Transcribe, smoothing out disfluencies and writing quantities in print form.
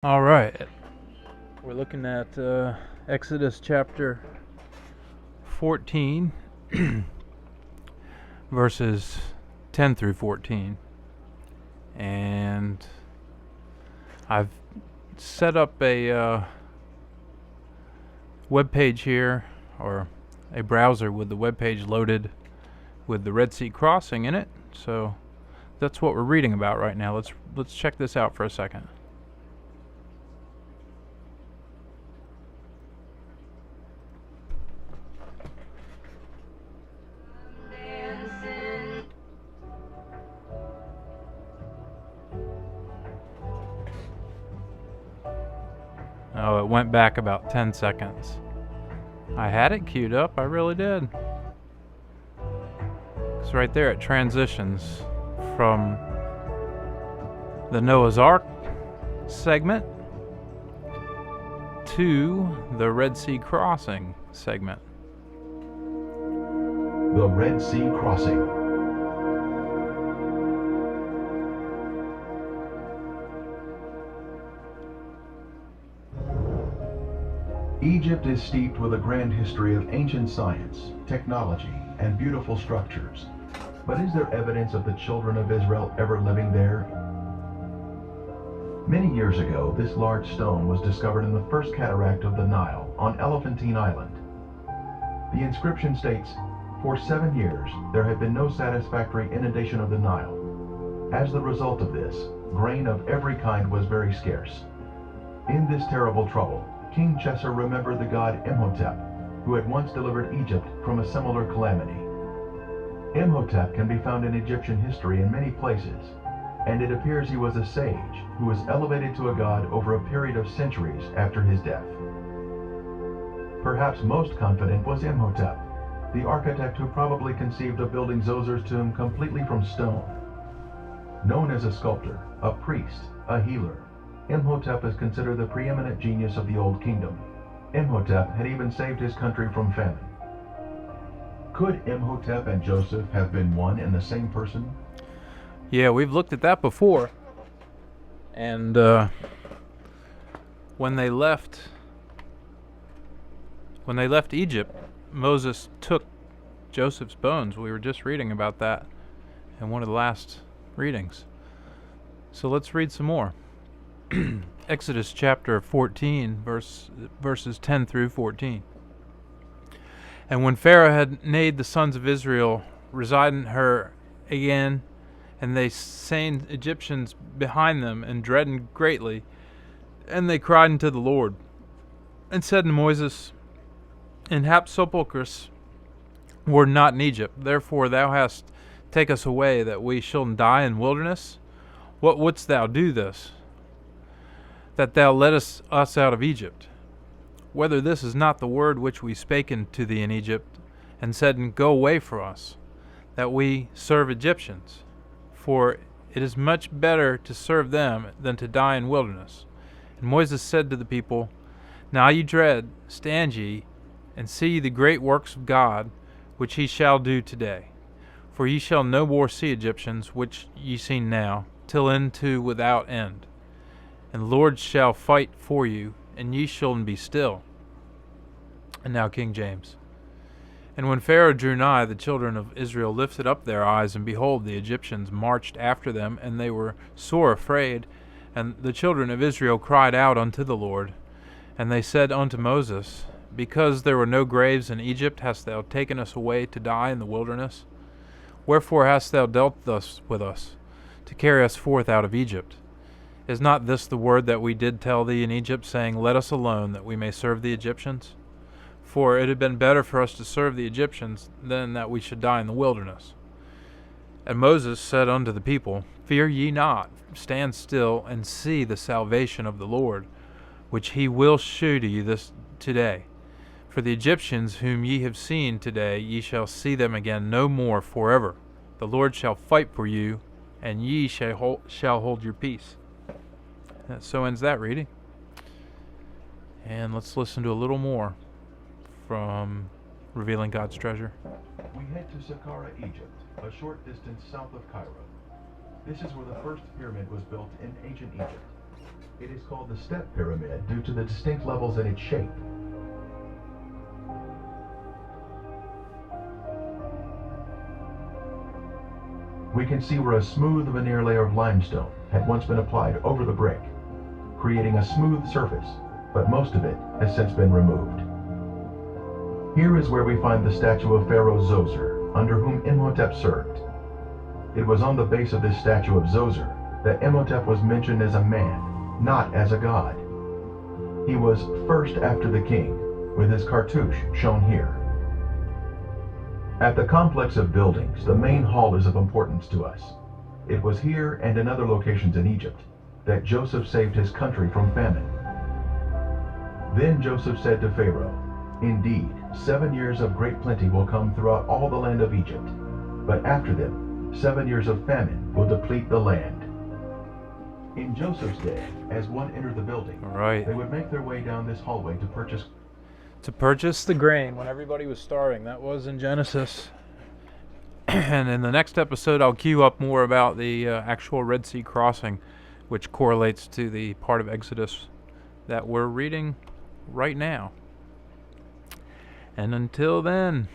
All right, we're looking at Exodus chapter 14, verses 10 through 14. And I've set up a web page here, or a browser with the web page loaded with the Red Sea crossing in it. So that's what we're reading about right now. Let's check this out for a second. Oh, it went back about 10 seconds. I had it queued up, I really did. It's right there, it transitions from the Noah's Ark segment to the Red Sea crossing segment. The Red Sea crossing. Egypt is steeped with a grand history of ancient science, technology, and beautiful structures. But is there evidence of the children of Israel ever living there? Many years ago, this large stone was discovered in the first cataract of the Nile on Elephantine Island. The inscription states, "For 7 years, there had been no satisfactory inundation of the Nile. As the result of this, grain of every kind was very scarce." In this terrible trouble, King Chesser remembered the god Imhotep, who had once delivered Egypt from a similar calamity. Imhotep can be found in Egyptian history in many places, and it appears he was a sage who was elevated to a god over a period of centuries after his death. Perhaps most confident was Imhotep, the architect who probably conceived of building Zozer's tomb completely from stone. Known as a sculptor, a priest, a healer, Imhotep is considered the preeminent genius of the Old Kingdom. Imhotep had even saved his country from famine. Could Imhotep and Joseph have been one and the same person? Yeah, we've looked at that before. And when they left Egypt, Moses took Joseph's bones. We were just reading about that in one of the last readings. So let's read some more. Exodus chapter 14, verses 10 through 14. And when Pharaoh had made the sons of Israel reside in her again, and they seen Egyptians behind them, and dreaded greatly, and they cried unto the Lord, and said unto Moses, "In hap sepulchres were not in Egypt, therefore thou hast take us away, that we shall die in wilderness. What wouldst thou do this, that thou leddest us out of Egypt? Whether this is not the word which we spake unto thee in Egypt, and said, Go away from us, that we serve Egyptians. For it is much better to serve them than to die in wilderness." And Moses said to the people, "Now ye dread, stand ye, and see the great works of God, which he shall do today. For ye shall no more see Egyptians, which ye see now, till into without end. And the Lord shall fight for you, and ye shall be still." And now King James. And when Pharaoh drew nigh, the children of Israel lifted up their eyes, and behold, the Egyptians marched after them, and they were sore afraid. And the children of Israel cried out unto the Lord. And they said unto Moses, "Because there were no graves in Egypt, hast thou taken us away to die in the wilderness? Wherefore hast thou dealt thus with us, to carry us forth out of Egypt? Is not this the word that we did tell thee in Egypt, saying, Let us alone, that we may serve the Egyptians? For it had been better for us to serve the Egyptians than that we should die in the wilderness." And Moses said unto the people, "Fear ye not, stand still, and see the salvation of the Lord, which he will shew to you this today. For the Egyptians whom ye have seen today, ye shall see them again no more forever. The Lord shall fight for you, and ye shall hold your peace." So ends that reading. And let's listen to a little more from Revealing God's Treasure. We head to Saqqara, Egypt, a short distance south of Cairo. This is where the first pyramid was built in ancient Egypt. It is called the step pyramid due to the distinct levels in its shape. We can see where a smooth veneer layer of limestone had once been applied over the brick, creating a smooth surface, but most of it has since been removed. Here is where we find the statue of Pharaoh Zoser, under whom Imhotep served. It was on the base of this statue of Zoser that Imhotep was mentioned as a man, not as a god. He was first after the king, with his cartouche shown here. At the complex of buildings, the main hall is of importance to us. It was here and in other locations in Egypt that Joseph saved his country from famine. Then Joseph said to Pharaoh, "Indeed, 7 years of great plenty will come throughout all the land of Egypt, but after them 7 years of famine will deplete the land." In Joseph's day, as one entered the building, Right. they would make their way down this hallway to purchase the grain when everybody was starving. That was in Genesis. And in the next episode, I'll cue up more about the actual Red Sea crossing, which correlates to the part of Exodus that we're reading right now. And until then,